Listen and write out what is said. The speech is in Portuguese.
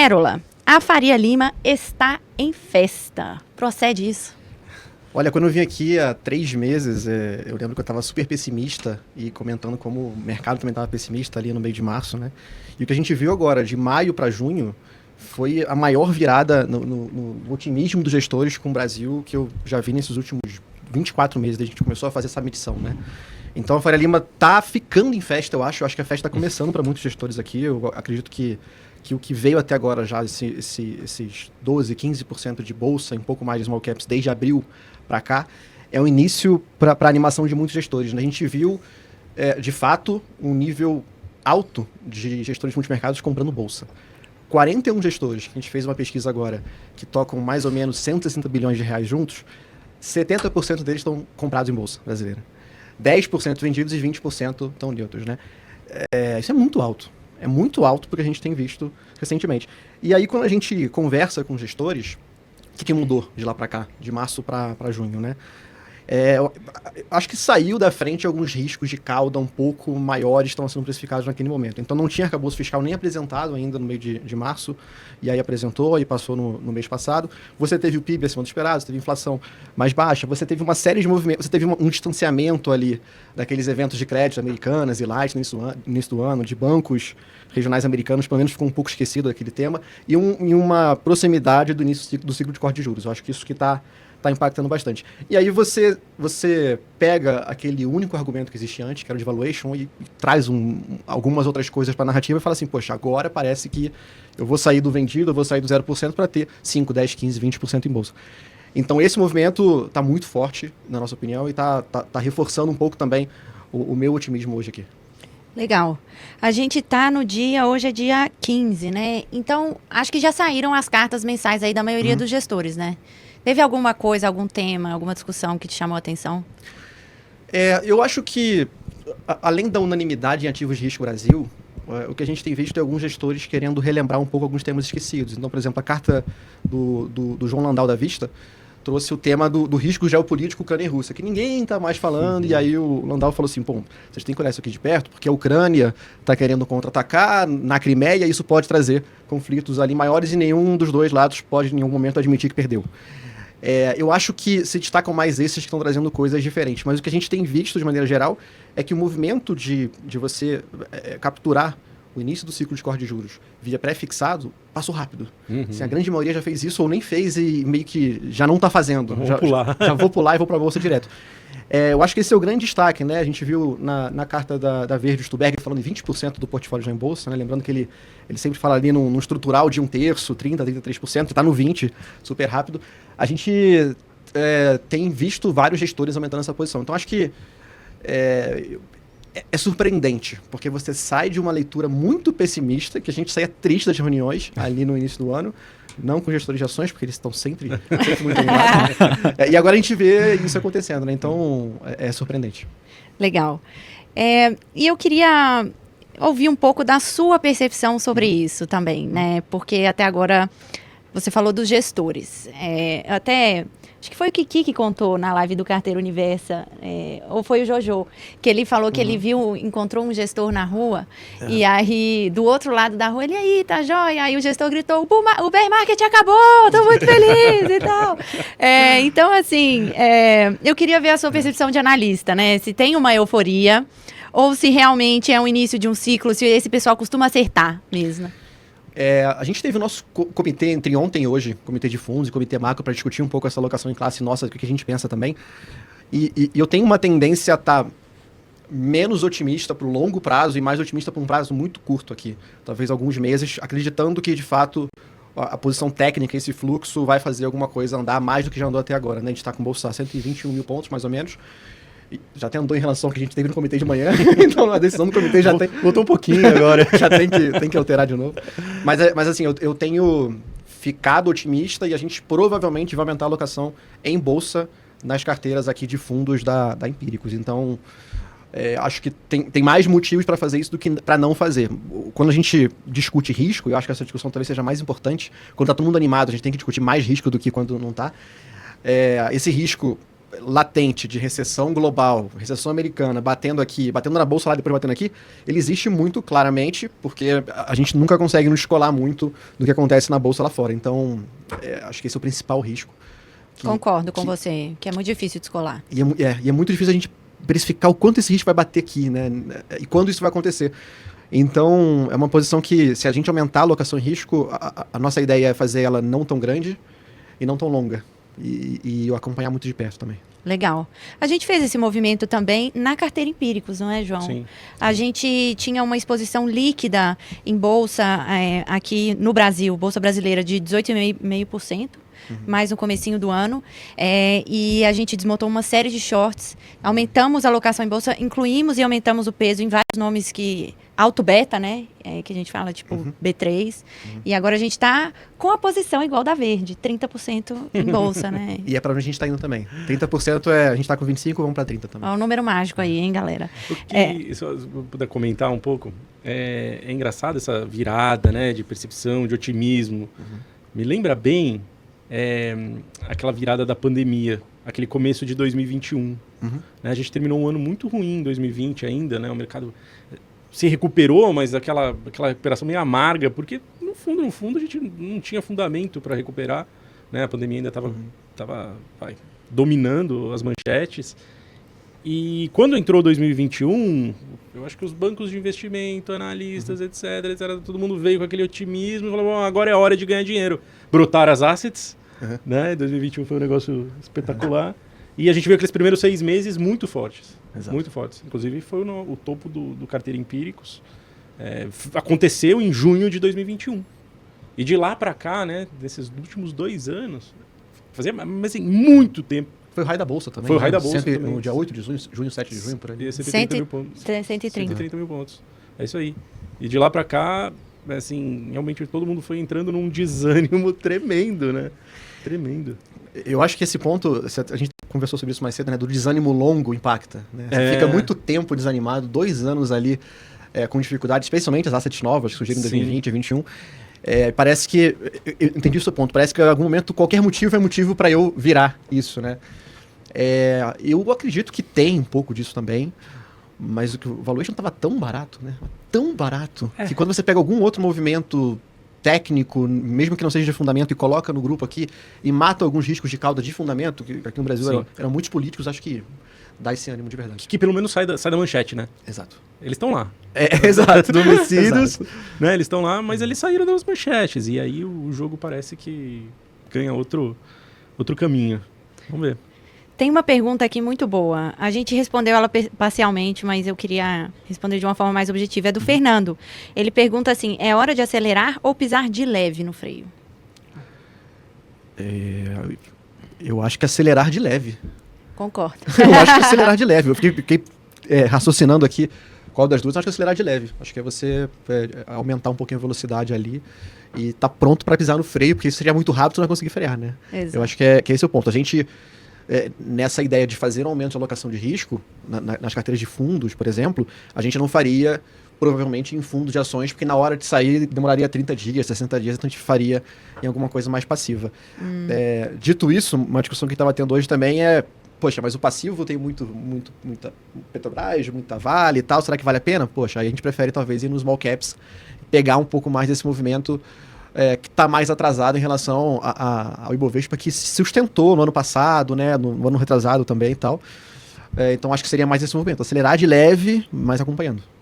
Pérola, a Faria Lima está em festa. Procede isso? Olha, quando eu vim aqui há 3 meses, eu lembro que eu estava super pessimista e comentando como o mercado também estava pessimista ali no meio de março, né? E o que a gente viu agora, de maio para junho, foi a maior virada no otimismo dos gestores com o Brasil que eu já vi nesses últimos 24 meses, desde que a gente começou a fazer essa medição, né? Então a Faria Lima tá ficando em festa, eu acho. Eu acho que a festa está começando para muitos gestores aqui. Eu acredito que o que veio até agora já, esses 12, 15% de bolsa, um pouco mais de small caps desde abril para cá, é o início para a animação de muitos gestores, né? A gente viu, de fato, um nível alto de gestores multimercados comprando bolsa. 41 gestores, que a gente fez uma pesquisa agora, que tocam mais ou menos 160 bilhões de reais juntos, 70% deles estão comprados em bolsa brasileira. 10% vendidos e 20% estão neutros, né? Isso é muito alto. É muito alto porque a gente tem visto recentemente. E aí, quando a gente conversa com gestores, o que mudou de lá para cá, de março para junho, né? Eu acho que saiu da frente alguns riscos de cauda um pouco maiores que estão sendo precificados naquele momento. Então não tinha arcabouço fiscal nem apresentado ainda no meio de março, e aí apresentou e passou no mês passado. Você teve o PIB acima do esperado, você teve inflação mais baixa, você teve uma série de movimentos, você teve um distanciamento ali daqueles eventos de crédito americanas e light no início do ano, de bancos regionais americanos, pelo menos ficou um pouco esquecido daquele tema, e uma proximidade do início do ciclo de corte de juros. Eu acho que isso que está impactando bastante. E aí você pega aquele único argumento que existia antes, que era o de valuation, e traz algumas outras coisas para a narrativa e fala assim, poxa, agora parece que eu vou sair do vendido, eu vou sair do 0% para ter 5, 10, 15, 20% em bolsa. Então esse movimento está muito forte, na nossa opinião, e está reforçando um pouco também o meu otimismo hoje aqui. Legal. A gente tá hoje é dia 15, né? Então, acho que já saíram as cartas mensais aí da maioria dos gestores, né? Teve alguma coisa, algum tema, alguma discussão que te chamou a atenção? Eu acho que, além da unanimidade em ativos de risco Brasil, o que a gente tem visto é alguns gestores querendo relembrar um pouco alguns temas esquecidos. Então, por exemplo, a carta do João Landau da Vista trouxe o tema do risco geopolítico Ucrânia e Rússia, que ninguém está mais falando, e aí o Landau falou assim, pô, vocês têm que olhar isso aqui de perto, porque a Ucrânia está querendo contra-atacar na Crimeia, e isso pode trazer conflitos ali maiores, e nenhum dos dois lados pode em nenhum momento admitir que perdeu. Eu acho que se destacam mais esses que estão trazendo coisas diferentes, mas o que a gente tem visto de maneira geral é que o movimento de você capturar o início do ciclo de corte de juros via pré-fixado passou rápido. Assim, a grande maioria já fez isso ou nem fez e meio que já não está fazendo. Já vou pular e vou para a bolsa direto. Eu acho que esse é o grande destaque, né? A gente viu na carta da Verde Stuberg falando em 20% do portfólio já em bolsa, né? Lembrando que ele sempre fala ali num estrutural de 1/3, 30%, 33%, está no 20%, super rápido. A gente tem visto vários gestores aumentando essa posição. Então, acho que é surpreendente, porque você sai de uma leitura muito pessimista, que a gente saia triste das reuniões ali no início do ano, não com gestores de ações, porque eles estão sempre muito animados. E agora a gente vê isso acontecendo, né? Então, é surpreendente. Legal. E eu queria ouvir um pouco da sua percepção sobre isso também, né? Porque até agora você falou dos gestores. Acho que foi o Kiki que contou na live do Carteira Universa, ou foi o Jojo, que ele falou que ele encontrou um gestor na rua, e aí, do outro lado da rua, ele, aí, tá jóia? Aí o gestor gritou, o bear market acabou, tô muito feliz e tal. Então, assim, eu queria ver a sua percepção de analista, né? Se tem uma euforia, ou se realmente é o início de um ciclo, se esse pessoal costuma acertar mesmo. A gente teve o nosso comitê entre ontem e hoje, comitê de fundos e comitê macro, para discutir um pouco essa alocação em classe nossa, o que a gente pensa também. E eu tenho uma tendência a estar menos otimista para o longo prazo e mais otimista para um prazo muito curto aqui. Talvez alguns meses, acreditando que, de fato, a posição técnica, esse fluxo, vai fazer alguma coisa andar mais do que já andou até agora, né? A gente está com bolsa a 121 mil pontos, mais ou menos. Já até andou em relação ao que a gente teve no comitê de manhã, então a decisão do comitê já voltou um pouquinho agora. Já tem que alterar de novo. Mas assim, eu tenho ficado otimista e a gente provavelmente vai aumentar a alocação em bolsa nas carteiras aqui de fundos da Empíricos. Então, acho que tem mais motivos para fazer isso do que para não fazer. Quando a gente discute risco, eu acho que essa discussão talvez seja mais importante, quando está todo mundo animado, a gente tem que discutir mais risco do que quando não está. Esse risco latente de recessão global, recessão americana, batendo aqui, batendo na bolsa lá, depois batendo aqui, ele existe muito claramente, porque a gente nunca consegue nos descolar muito do que acontece na bolsa lá fora. Então, acho que esse é o principal risco. Concordo com você, que é muito difícil descolar. E é muito difícil a gente precificar o quanto esse risco vai bater aqui, né? E quando isso vai acontecer. Então, é uma posição que, se a gente aumentar a alocação em risco, a nossa ideia é fazer ela não tão grande e não tão longa. E eu acompanhar muito de perto também. Legal. A gente fez esse movimento também na carteira Empíricos, não é, João? Sim. A gente tinha uma exposição líquida em bolsa aqui no Brasil, bolsa brasileira, de 18,5%. Mais no comecinho do ano, e a gente desmontou uma série de shorts, aumentamos a alocação em bolsa, incluímos e aumentamos o peso em vários nomes que alto beta, né, que a gente fala, tipo B3, e agora a gente está com a posição igual da Verde, 30% em bolsa, né. E é para onde a gente está indo também. 30% a gente está com 25%, vamos para 30% também. É um número mágico aí, hein, galera. O que, se eu puder comentar um pouco, é engraçado essa virada, né, de percepção, de otimismo. Me lembra bem aquela virada da pandemia, aquele começo de 2021. Né? A gente terminou um ano muito ruim em 2020 ainda, né? O mercado se recuperou, mas aquela recuperação meio amarga, porque no fundo a gente não tinha fundamento para recuperar, né? A pandemia ainda estava dominando as manchetes. E quando entrou 2021, eu acho que os bancos de investimento, analistas, etc., todo mundo veio com aquele otimismo e falou, bom, agora é a hora de ganhar dinheiro. Brotaram as assets, né? 2021 foi um negócio espetacular. E a gente viu aqueles primeiros 6 meses muito fortes. Exato. Muito fortes. Inclusive foi o topo do carteira Empíricos. Aconteceu em junho de 2021. E de lá para cá, né, desses últimos 2 anos, fazia mas, assim, muito tempo. Foi o raio da bolsa também. Foi o raio da bolsa também. No dia 8 de junho, 7 de junho, por aí. 130 mil pontos. 130 mil pontos. É isso aí. E de lá para cá, assim, realmente todo mundo foi entrando num desânimo tremendo, né? Tremendo. Eu acho que esse ponto, a gente conversou sobre isso mais cedo, né? Do desânimo longo impacta. Né? Você fica muito tempo desanimado, 2 anos ali com dificuldade, especialmente as assets novas que surgiram em 2020 e 2021. Parece que, eu entendi o seu ponto, parece que em algum momento qualquer motivo é motivo para eu virar isso, né? Eu acredito que tem um pouco disso também, mas o valuation estava tão barato, né? Tão barato, que quando você pega algum outro movimento técnico, mesmo que não seja de fundamento, e coloca no grupo aqui e mata alguns riscos de cauda de fundamento, que aqui no Brasil eram muitos políticos, acho que dá esse ânimo de verdade. Que pelo menos sai da manchete, né? Exato. Eles estão lá. Exato. Adormecidos, né? Eles estão lá, mas eles saíram das manchetes. E aí o jogo parece que ganha outro caminho. Vamos ver. Tem uma pergunta aqui muito boa. A gente respondeu ela parcialmente, mas eu queria responder de uma forma mais objetiva. É do Fernando. Ele pergunta assim, é hora de acelerar ou pisar de leve no freio? Eu acho que acelerar de leve. Concordo. Eu acho que acelerar de leve. Eu fiquei raciocinando aqui qual das duas. Acho que acelerar de leve. Acho que é você aumentar um pouquinho a velocidade ali e tá pronto para pisar no freio, porque se seria muito rápido, você não vai conseguir frear, né? Exato. Eu acho que esse é o ponto. A gente, nessa ideia de fazer um aumento de alocação de risco, nas carteiras de fundos, por exemplo, a gente não faria provavelmente em fundos de ações, porque na hora de sair demoraria 30 dias, 60 dias, então a gente faria em alguma coisa mais passiva. Dito isso, uma discussão que estava tendo hoje também poxa, mas o passivo tem muita Petrobras, muita Vale e tal, será que vale a pena? Poxa, aí a gente prefere talvez ir nos small caps, pegar um pouco mais desse movimento que está mais atrasado em relação ao Ibovespa, que se sustentou no ano passado, né, no ano retrasado também e tal. Então acho que seria mais esse movimento, acelerar de leve, mas acompanhando.